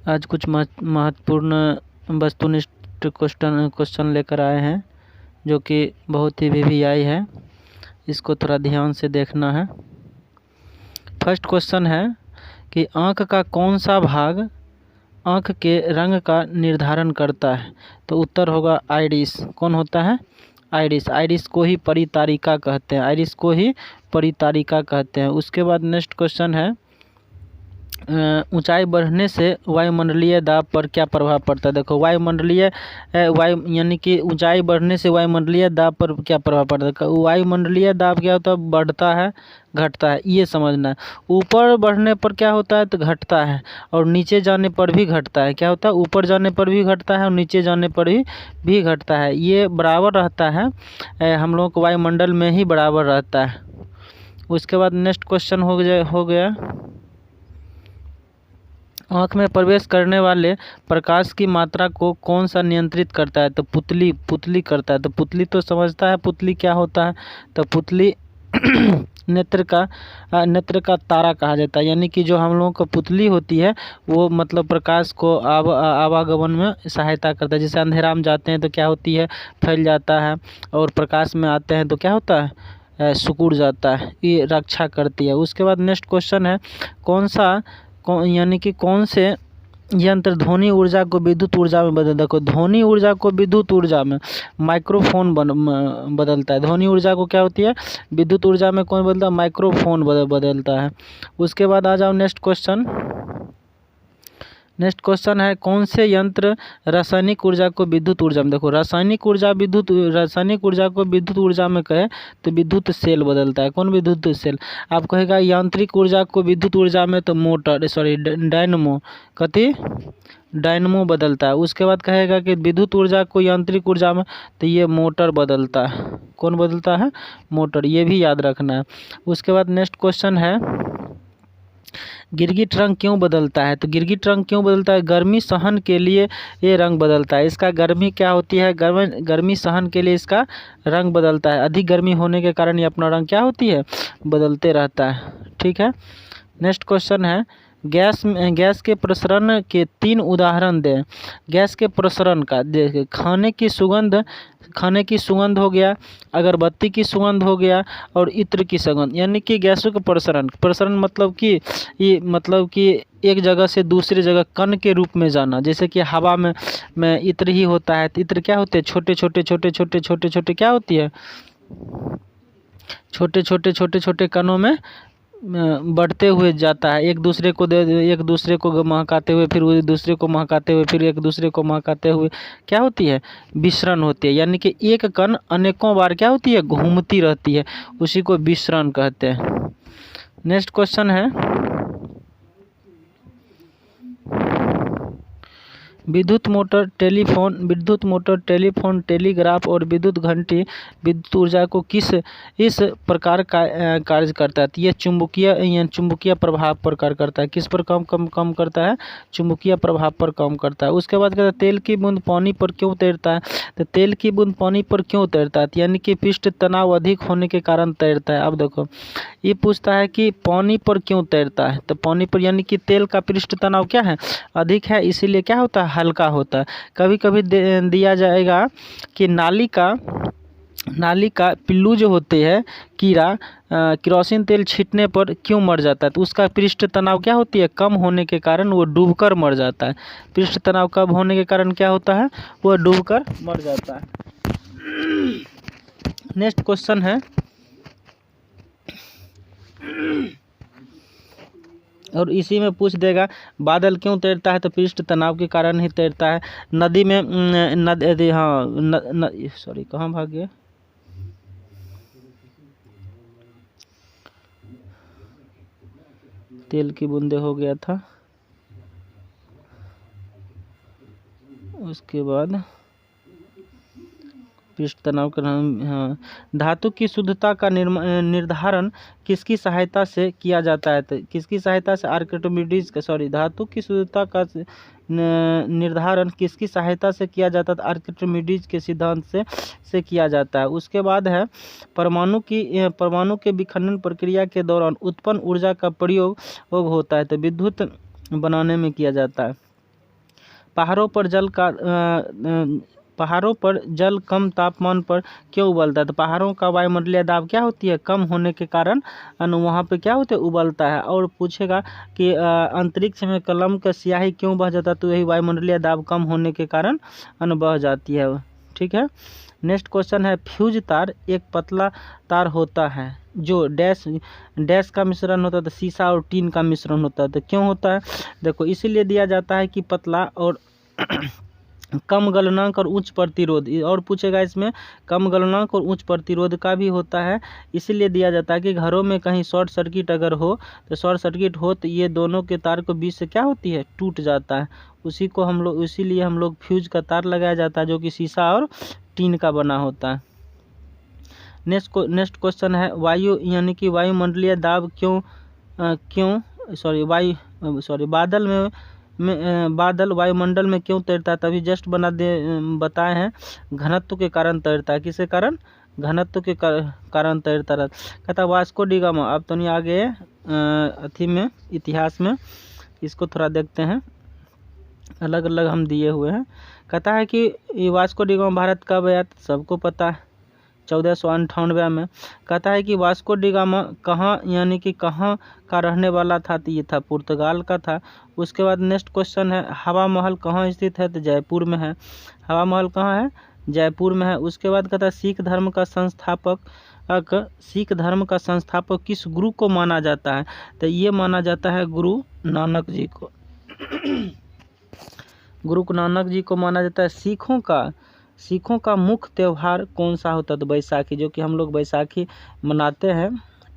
आज कुछ महत्वपूर्ण वस्तुनिष्ठ क्वेश्चन लेकर आए हैं जो कि बहुत ही वीवीआई है। इसको थोड़ा ध्यान से देखना है। फर्स्ट क्वेश्चन है कि आँख का कौन सा भाग आँख के रंग का निर्धारण करता है? तो उत्तर होगा आइरिस। कौन होता है? आइरिस। आइरिस को ही परितारिका कहते हैं। आइरिस को ही परितारिका कहते हैं। उसके बाद नेक्स्ट क्वेश्चन है, ऊंचाई बढ़ने से वायुमंडलीय दाब पर क्या प्रभाव पड़ता है? देखो, वायु यानी कि ऊंचाई बढ़ने से वायुमंडलीय दाब पर क्या प्रभाव पड़ता है? वायुमंडलीय दाब क्या होता है? बढ़ता है, घटता है, ये समझना है। ऊपर बढ़ने पर क्या होता है? तो घटता है, और नीचे जाने पर भी घटता है। क्या होता है? ऊपर जाने पर भी घटता है और नीचे जाने पर भी घटता है। ये बराबर रहता है, हम लोग को वायुमंडल में ही बराबर रहता है। उसके बाद नेक्स्ट क्वेश्चन हो गया, आँख में प्रवेश करने वाले प्रकाश की मात्रा को कौन सा नियंत्रित करता है? तो पुतली करता है। तो पुतली तो समझता है पुतली क्या होता है। तो पुतली नेत्र का तारा कहा जाता है। यानी कि जो हम लोगों का पुतली होती है वो मतलब प्रकाश को आवागमन में सहायता करता है। जैसे अंधेरा में जाते हैं तो क्या होती है? फैल जाता है, और प्रकाश में आते हैं तो क्या होता है? सिकुड़ जाता है। ये रक्षा करती है। उसके बाद नेक्स्ट क्वेश्चन है, यानी कि कौन से यंत्र ध्वनि ऊर्जा को विद्युत ऊर्जा में बदल? देखो, ध्वनि ऊर्जा को विद्युत ऊर्जा में माइक्रोफोन बदलता है। ध्वनि ऊर्जा को क्या होती है? विद्युत ऊर्जा में कौन बदलता है? माइक्रोफोन बदलता है। उसके बाद आ जाओ नेक्स्ट क्वेश्चन है, कौन से यंत्र रासायनिक ऊर्जा को विद्युत ऊर्जा में? देखो, रासायनिक ऊर्जा को विद्युत ऊर्जा में कहे तो विद्युत सेल बदलता है। कौन विद्युत सेल? आप कहेगा यांत्रिक ऊर्जा को विद्युत ऊर्जा में तो डायनमो बदलता है। उसके बाद कहेगा कि विद्युत ऊर्जा को यांत्रिक ऊर्जा में, तो ये मोटर बदलता है। कौन बदलता है? मोटर। ये भी याद रखना है। उसके बाद नेक्स्ट क्वेश्चन है, गिरगिट रंग क्यों बदलता है? तो गिरगिट रंग क्यों बदलता है? गर्मी सहन के लिए ये रंग बदलता है। इसका गर्मी क्या होती है? गर्मी सहन के लिए इसका रंग बदलता है। अधिक गर्मी होने के कारण ये अपना रंग क्या होती है? बदलते रहता है। ठीक है। नेक्स्ट क्वेश्चन है, गैस के प्रसरण के 3 उदाहरण दें। गैस के प्रसरण का देखिए, खाने की सुगंध हो गया, अगरबत्ती की सुगंध हो गया, और इत्र की सुगंध। यानी कि गैसों के प्रसरण मतलब कि एक जगह से दूसरी जगह कण के रूप में जाना। जैसे कि हवा में इत्र ही होता है। तो इत्र क्या होते हैं? छोटे क्या होती है? छोटे कणों में बढ़ते हुए जाता है। एक दूसरे को महकाते हुए, फिर दूसरे को महकाते हुए, फिर एक दूसरे को महकाते हुए क्या होती है? विसरण होती है। यानी कि एक कण अनेकों बार क्या होती है? घूमती रहती है। उसी को विसरण कहते हैं। नेक्स्ट क्वेश्चन है, विद्युत मोटर, टेलीफोन, टेलीग्राफ और विद्युत घंटी विद्युत ऊर्जा को इस प्रकार का कार्य करता है? ये चुंबकीय प्रभाव पर कार्य करता है। किस पर कम करता है? चुंबकीय प्रभाव पर कम करता है। उसके बाद कहता है, तेल की बूंद पानी पर क्यों तैरता है? तो तेल की बूंद पानी पर क्यों तैरता है? यानी कि पृष्ठ तनाव अधिक होने के कारण तैरता है। अब देखो, ये पूछता है कि पानी पर क्यों तैरता है? तो पानी पर यानी कि तेल का पृष्ठ तनाव क्या है? अधिक है, इसीलिए क्या होता है? हल्का होता है। कभी कभी दिया जाएगा कि नाली का पिल्लू जो होते हैं, कीड़ा, केरोसिन तेल छींटने पर क्यों मर जाता है? तो उसका पृष्ठ तनाव क्या होती है? कम होने के कारण वो डूबकर मर जाता है। पृष्ठ तनाव कम होने के कारण क्या होता है? वो डूबकर मर जाता है। नेक्स्ट क्वेश्चन है, और इसी में पूछ देगा, बादल क्यों तैरता है? तो पृष्ठ तनाव के कारण ही तैरता है। नदी में कहाँ भाग गया? तेल की बूंदे हो गया था। उसके बाद पृष्ठ तनाव का हाँ, धातु की शुद्धता का निर्धारण किसकी सहायता से किया जाता है? तो किसकी सहायता से? आर्किमिडीज का, धातु की शुद्धता का निर्धारण किसकी सहायता से किया जाता है? आर्किमिडीज के सिद्धांत से किया जाता है। उसके बाद है, परमाणु के विखंडन प्रक्रिया के दौरान उत्पन्न ऊर्जा का प्रयोग होता है। तो विद्युत बनाने में किया जाता है। पहाड़ों पर जल कम तापमान पर क्यों उबलता है? तो पहाड़ों का वायुमंडलीय दाब क्या होती है? कम होने के कारण वहाँ पे क्या होता है? उबलता है। और पूछेगा कि अंतरिक्ष में कलम का स्याही क्यों बह जाता है? तो यही वायुमंडलीय दाब कम होने के कारण बह जाती है। ठीक है। नेक्स्ट क्वेश्चन है, फ्यूज तार एक पतला तार होता है जो डैश का मिश्रण होता है, तो शीशा और टीन का मिश्रण होता है। तो क्यों होता है? देखो, इसीलिए दिया जाता है कि पतला और कम गलनांक और उच्च प्रतिरोध। और पूछेगा इसमें कम गलनांक और उच्च प्रतिरोध का भी होता है। इसीलिए दिया जाता है कि घरों में कहीं शॉर्ट सर्किट अगर हो, तो शॉर्ट सर्किट हो तो ये दोनों के तार को बीच से क्या होती है? टूट जाता है। इसीलिए हम लोग फ्यूज का तार लगाया जाता है जो कि शीशा और टीन का बना होता है। नेक्स्ट क्वेश्चन है, वायु यानी कि वायुमंडलीय दाब बादल वायुमंडल में क्यों तैरता है? तभी जस्ट बताए हैं, घनत्व के कारण तैरता है। किसके कारण? घनत्व के कारण तैरता रहता। कहता वास्को डी गामा, अब तो नहीं आगे इतिहास में इसको थोड़ा देखते हैं, अलग अलग हम दिए हुए हैं। कहता है कि ये वास्को डी गामा भारत कब आया? सबको पता है, 1498 में। कहता है कि वास्को डी गामा कहाँ यानी कि कहाँ का रहने वाला था? तो ये था पुर्तगाल का था। उसके बाद नेक्स्ट क्वेश्चन है, हवा महल कहाँ स्थित है? तो जयपुर में है। हवा महल कहाँ है? जयपुर में है। उसके बाद कहता है सिख धर्म का संस्थापक किस गुरु को माना जाता है? तो ये माना जाता है गुरु नानक जी को। गुरु नानक जी को माना जाता है। सिखों का मुख्य त्यौहार कौन सा होता है? तो बैसाखी, जो कि हम लोग बैसाखी मनाते हैं।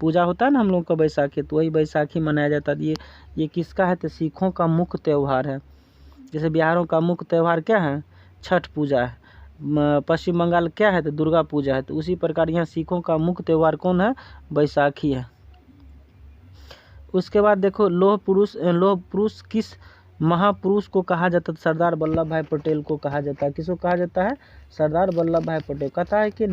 पूजा होता है ना हम लोग का बैसाखी, तो वही बैसाखी मनाया जाता है। ये किसका है? तो सिखों का मुख्य त्यौहार है। जैसे बिहारों का मुख्य त्यौहार क्या है? छठ पूजा है। पश्चिम बंगाल क्या है? तो दुर्गा पूजा है। तो उसी प्रकार यहाँ सिखों का मुख्य त्यौहार कौन है? बैसाखी है। उसके बाद देखो, लौह पुरुष किस महापुरुष को कहा जाता है? सरदार वल्लभ भाई पटेल को कहा जाता है। किसको कहा जाता है? सरदार वल्लभ भाई पटेल। कहता है कि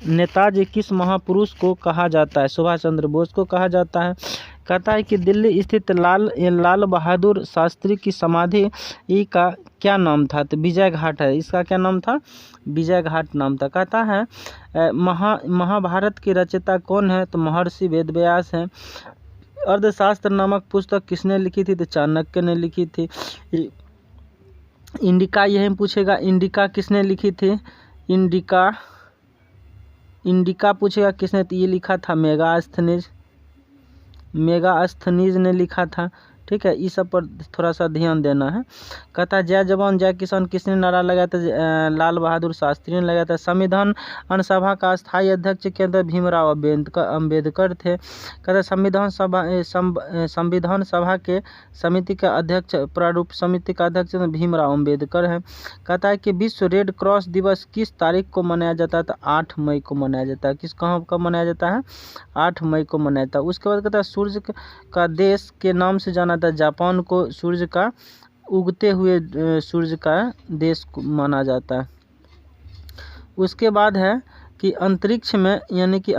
नेताजी किस महापुरुष को कहा जाता है? सुभाष चंद्र बोस को कहा जाता है। कहता है कि दिल्ली स्थित लाल बहादुर शास्त्री की समाधि का क्या नाम था? तो विजय घाट है। इसका क्या नाम था? विजय घाट नाम था। कहता है महाभारत की रचयिता कौन है? तो महर्षि वेदव्यास हैं। अर्थशास्त्र नामक पुस्तक किसने लिखी थी? तो चाणक्य ने लिखी थी। इंडिका यही पूछेगा, इंडिका किसने लिखी थी? इंडिका पूछेगा किसने? तो ये लिखा था मेगास्थनीज ने लिखा था। ठीक है, इस सब पर थोड़ा सा ध्यान देना है। कहता है जय जवान जय किसान किसने नारा लगाया था? लाल बहादुर शास्त्री ने लगाया था। संविधान सभा का स्थायी अध्यक्ष के अंदर भीमराव अम्बेडकर थे। कहता है संविधान सभा के समिति का अध्यक्ष प्रारूप समिति का अध्यक्ष भीमराव अम्बेडकर है। कहता है कि विश्व रेड क्रॉस दिवस किस तारीख को मनाया जाता है? तो 8 मई को मनाया जाता है। कब मनाया जाता है? 8 मई को मनाया जाता है। उसके बाद कहता है सूर्य का देश के नाम से जाना था। जापान को सूर्य का उगते हुए सूर्य का देश माना जाता है। उसके बाद है कि अंतरिक्ष में यानी कि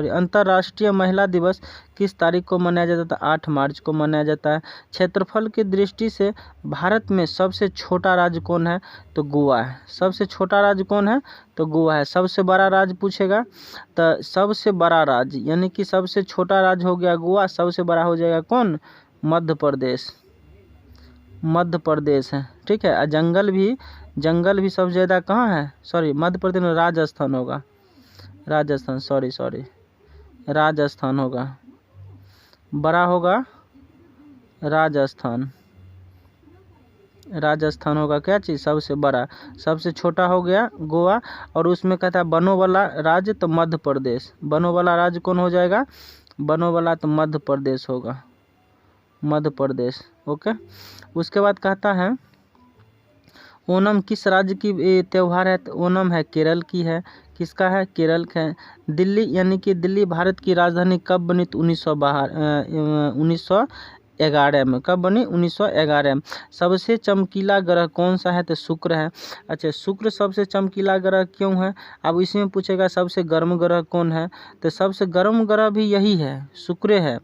अंतर्राष्ट्रीय महिला दिवस किस तारीख को मनाया जाता था? 8 मार्च को मनाया जाता है। क्षेत्रफल की दृष्टि से भारत में सबसे छोटा राज्य कौन है? तो गोवा है। सबसे छोटा राज्य कौन है? तो गोवा है। सबसे बड़ा राज्य पूछेगा, तो सबसे बड़ा राज्य यानी कि सबसे छोटा राज्य हो गया गोवा, सबसे बड़ा हो जाएगा कौन? मध्य प्रदेश है। ठीक है। जंगल भी सबसे ज़्यादा कहाँ है? मध्य प्रदेश में राजस्थान होगा। राजस्थान होगा, बड़ा होगा राजस्थान होगा। क्या चीज़? सबसे बड़ा। सबसे छोटा हो गया गोवा। और उसमें कहता है बनों वाला राज्य तो मध्य प्रदेश। बनों वाला राज्य कौन हो जाएगा? बनों वाला तो मध्य प्रदेश होगा, मध्य प्रदेश। ओके। उसके बाद कहता है ओणम किस राज्य की त्यौहार है? तो ओणम है केरल की है। किसका है? केरल का है। दिल्ली यानी कि दिल्ली भारत की राजधानी कब बनी? तो 1912 1911 में। कब बनी? 1911 में। सबसे चमकीला ग्रह कौन सा है? तो शुक्र है। अच्छा, शुक्र सबसे चमकीला ग्रह क्यों है? अब इसमें पूछेगा सबसे गर्म ग्रह कौन है? तो सबसे गर्म ग्रह भी यही है, शुक्र है,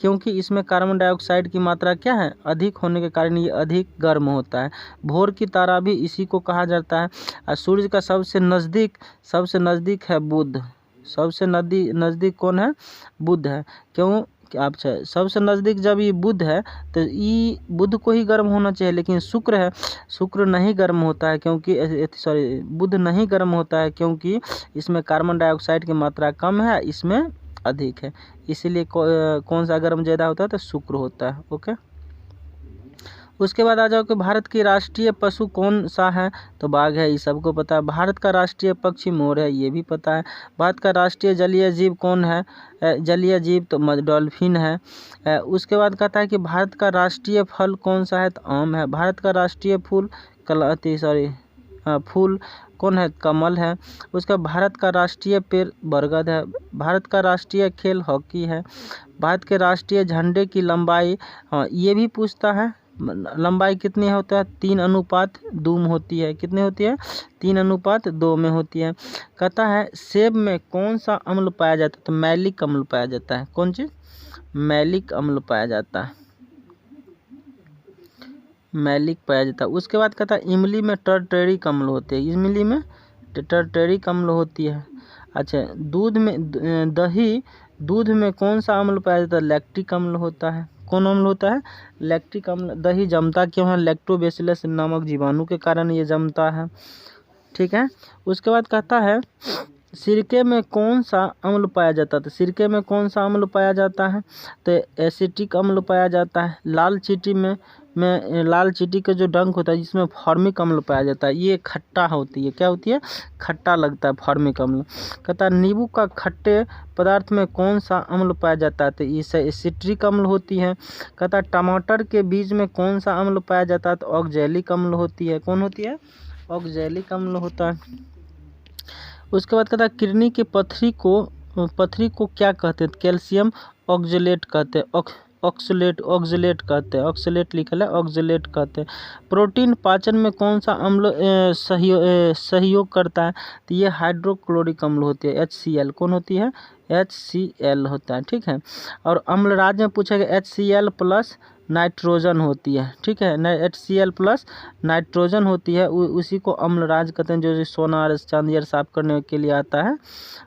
क्योंकि इसमें कार्बन डाइऑक्साइड की मात्रा क्या है? अधिक होने के कारण ये अधिक गर्म होता है। भोर की तारा भी इसी को कहा जाता है। और सूर्य का सबसे नज़दीक है बुध। सबसे नज़दीक कौन है? बुध है। क्यों? आप सबसे नज़दीक जब ये बुध है तो ये बुध को ही गर्म होना चाहिए, लेकिन शुक्र है, शुक्र नहीं गर्म होता है, क्योंकि बुध नहीं गर्म होता है, क्योंकि इसमें कार्बन डाइऑक्साइड की मात्रा कम है, इसमें अधिक है। इसीलिए कौन सा गर्म ज़्यादा होता है? तो शुक्र होता है। ओके, उसके बाद आ जाओ कि भारत की राष्ट्रीय पशु कौन सा है? तो बाघ है, ये सबको पता है। भारत का राष्ट्रीय पक्षी मोर है, ये भी पता है। भारत का राष्ट्रीय जलीय जीव कौन है? जलीय जीव तो डॉल्फिन है। उसके बाद कहता है कि भारत का राष्ट्रीय फल कौन सा है? तो आम है। भारत का राष्ट्रीय फूल फूल कौन है? कमल है। उसका भारत का राष्ट्रीय पेड़ बरगद है। भारत का राष्ट्रीय खेल हॉकी है। भारत के राष्ट्रीय झंडे की लंबाई, हाँ ये भी पूछता है, लंबाई कितनी होता है? 3:2 में होती है। कितनी होती है? 3:2 में होती है। कहता है सेब में कौन सा अम्ल पाया जाता है? तो मैलिक अम्ल पाया जाता है। कौन चीज़? मैलिक अम्ल पाया जाता है, मैलिक पाया जाता है। उसके बाद कहता है इमली में टर्टरिक अम्ल होते हैं। इमली में टर्टरिक अम्ल होती है। अच्छा, दूध में कौन सा अम्ल पाया जाता है? लैक्टिक अम्ल होता है। कौन अम्ल होता है? लैक्टिक अम्ल। दही जमता क्यों है? लैक्टोबैसिलस नामक जीवाणु के कारण ये जमता है। ठीक है। उसके बाद कहता है सिरके में कौन सा अम्ल पाया जाता है? तो सिरके में कौन सा अम्ल पाया जाता है? तो एसिटिक अम्ल पाया जाता है। लाल चींटी का जो डंक होता है जिसमें फॉर्मिक अम्ल पाया जाता है, ये खट्टा होती है। क्या होती है? खट्टा लगता है, फॉर्मिक अम्ल। कहता है नींबू का खट्टे पदार्थ में कौन सा अम्ल पाया जाता है? तो इसे सिट्रिक अम्ल होती है। कहता है टमाटर के बीज में कौन सा अम्ल पाया जाता है? तो ऑक्जेलिक अम्ल होती है। कौन होती है? ऑक्जेलिक अम्ल होता है। उसके बाद कहता है किडनी की पथरी को क्या कहते हैं? कैल्शियम ऑक्जेलेट कहते हैं। ऑक्जेलेट कहते हैं। ऑक्जेलेट लिखल है, ऑक्जेलेट कहते हैं। प्रोटीन पाचन में कौन सा अम्ल सहयोग करता है? तो ये हाइड्रोक्लोरिक अम्ल होती है, HCl। कौन होती है? HCl होता है। ठीक है। और अम्लराज में पूछेगा HCl प्लस नाइट्रोजन होती है। ठीक है, HCl प्लस नाइट्रोजन होती है, उसी को अम्लराज कहते हैं। जो सोना और चांदी साफ करने के लिए आता है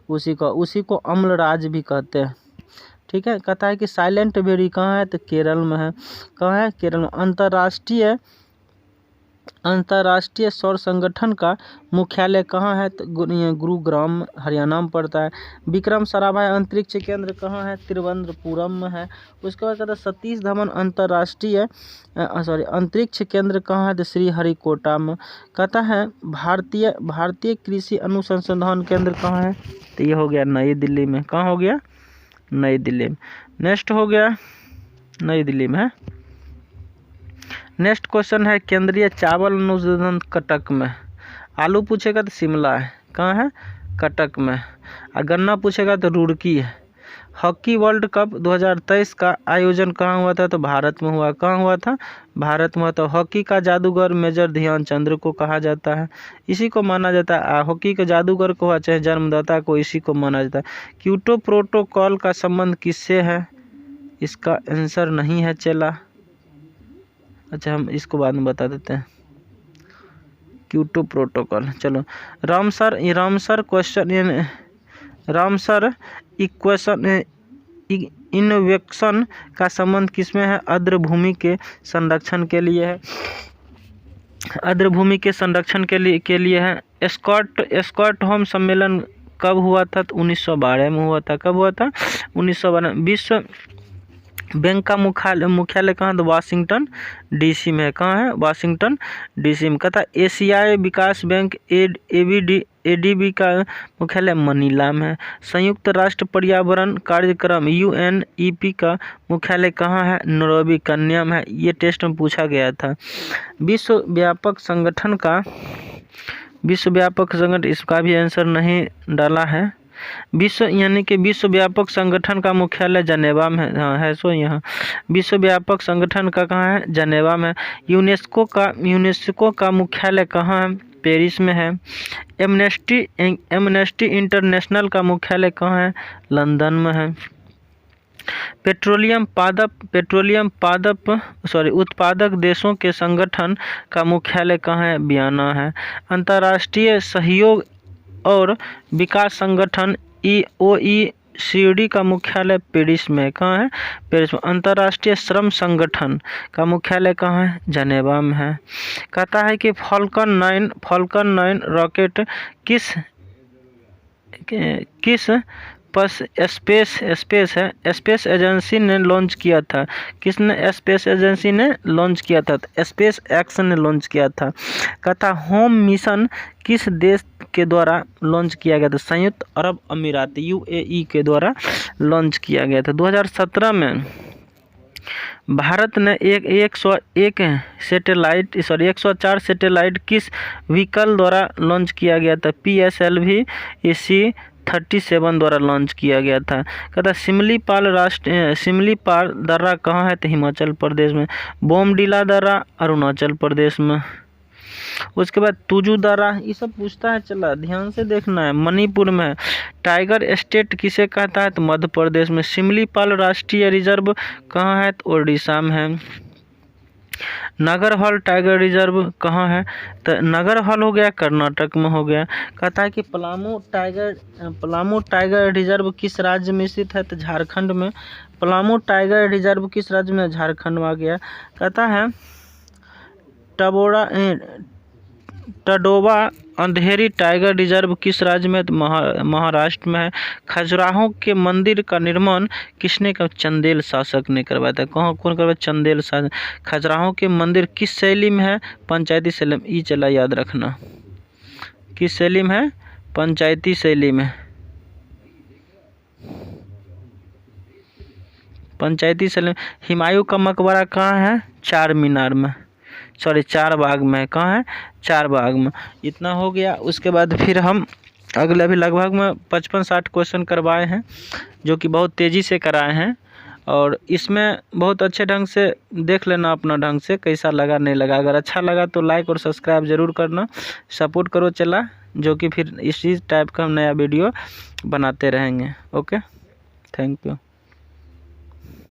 उसी को अम्लराज भी कहते हैं। ठीक है। कहता है कि साइलेंट वैली कहाँ है? तो केरल में है। कहाँ है? केरल में। अंतर्राष्ट्रीय सौर संगठन का मुख्यालय कहाँ है? तो गुरुग्राम हरियाणा में पड़ता है। विक्रम साराभाई अंतरिक्ष केंद्र कहाँ है? तिरुवनंतपुरम में है। उसके बाद कहता है सतीश धवन अंतरिक्ष केंद्र कहाँ है? तो श्रीहरिकोटा में। कहता है भारतीय कृषि अनुसंधान केंद्र कहाँ है? तो ये हो गया नई दिल्ली में। कहाँ हो गया? नई दिल्ली में। नेक्स्ट हो गया नई दिल्ली में है। नेक्स्ट क्वेश्चन है केंद्रीय चावल अनुसंधान कटक में। आलू पूछेगा तो शिमला है। कहाँ है? कटक में। और गन्ना पूछेगा तो रुड़की है। हॉकी वर्ल्ड कप 2023 का आयोजन कहाँ हुआ था? तो भारत में हुआ। कहाँ हुआ था? भारत में हुआ था। हॉकी का जादूगर मेजर ध्यानचंद को कहा जाता है, इसी को माना जाता है। हॉकी के जादूगर को चाहे जन्मदाता को इसी को माना जाता है। क्योटो प्रोटोकॉल का संबंध किससे है? इसका आंसर नहीं है चला। अच्छा, हम इसको बाद में बता देते हैं। Kyoto protocol. चलो, रामसर इक्वेशन इन्वेक्शन का संबंध किसमें है? आर्द्रभूमि के संरक्षण के लिए है। आर्द्रभूमि के संरक्षण के लिए है। स्टॉकहोम सम्मेलन कब हुआ था? तो 1912 में हुआ था। कब हुआ था? 1912। विश्व बैंक का मुख्यालय कहाँ? तो वाशिंगटन DC में है। कहाँ है? वाशिंगटन DC में। कहता एशियाई विकास बैंक ADB का मुख्यालय मनीला में है। संयुक्त राष्ट्र पर्यावरण कार्यक्रम UNEP का मुख्यालय कहाँ है? नैरोबी केन्या में है। ये टेस्ट में पूछा गया था। विश्व व्यापक संगठन, इसका भी आंसर नहीं डाला है। विश्व यानी कि विश्व व्यापक संगठन का मुख्यालय जनेवा में है सो यहाँ विश्व व्यापक संगठन का कहाँ है? जनेवा में। यूनेस्को का मुख्यालय कहाँ है? पेरिस में है। एमनेस्टी इंटरनेशनल का मुख्यालय कहाँ है? लंदन में है। उत्पादक देशों के संगठन का मुख्यालय कहाँ है? वियना है। अंतर्राष्ट्रीय सहयोग और विकास संगठन OECD का मुख्यालय पेरिस में। कहाँ है? पेरिस में। अंतर्राष्ट्रीय श्रम संगठन का मुख्यालय कहाँ है? जनेवा में है। कहता है कि फाल्कन 9 रॉकेट किस स्पेस एजेंसी ने लॉन्च किया था? किसने? स्पेस एजेंसी ने लॉन्च किया था? स्पेस एक्स ने लॉन्च किया था। कहता होम मिशन किस देश के द्वारा लॉन्च किया गया था? संयुक्त अरब अमीरात UAE के द्वारा लॉन्च किया गया था। 2017 में भारत ने 104 सैटेलाइट किस व्हीकल द्वारा लॉन्च किया गया था? PSLV C-37 द्वारा लॉन्च किया गया था। कहता सिमलीपाल दर्रा कहाँ है? तो हिमाचल प्रदेश में। बोमडिला दर्रा अरुणाचल प्रदेश में। उसके बाद तुजू दर्रा, ये सब पूछता है, चला ध्यान से देखना है। मणिपुर में। टाइगर स्टेट किसे कहता है? तो मध्य प्रदेश में। सिमलीपाल राष्ट्रीय रिजर्व कहाँ है? तो ओडिशा में है। नागरहल टाइगर रिजर्व कहाँ है? तो नागरहल हो गया कर्नाटक में हो गया। कहता है कि पलामू टाइगर रिजर्व किस राज्य में स्थित है? तो झारखंड में। पलामू टाइगर रिजर्व किस राज्य में? झारखंड में आ गया। कहता है टडोबा अंधेरी टाइगर रिजर्व किस राज्य में? तो महाराष्ट्र में है। खजुराहो के मंदिर का निर्माण किसने का? चंदेल शासक ने करवाया था। कौन करवाया? चंदेल शासक। खजुराहो के मंदिर किस शैली में है? पंचायती शैली में। चला याद रखना, किस शैली में है? पंचायती शैली में। पंचायती शैली में। हुमायूं का मकबरा कहाँ है? चार बाग में। कहाँ है? चार बाग में। इतना हो गया। उसके बाद फिर हम अगले भी लगभग में 55-60 क्वेश्चन करवाए हैं, जो कि बहुत तेज़ी से कराए हैं, और इसमें बहुत अच्छे ढंग से देख लेना अपना ढंग से कैसा लगा नहीं लगा। अगर अच्छा लगा तो लाइक और सब्सक्राइब ज़रूर करना, सपोर्ट करो चला, जो कि फिर इसी टाइप का हम नया वीडियो बनाते रहेंगे। Okay, thank you.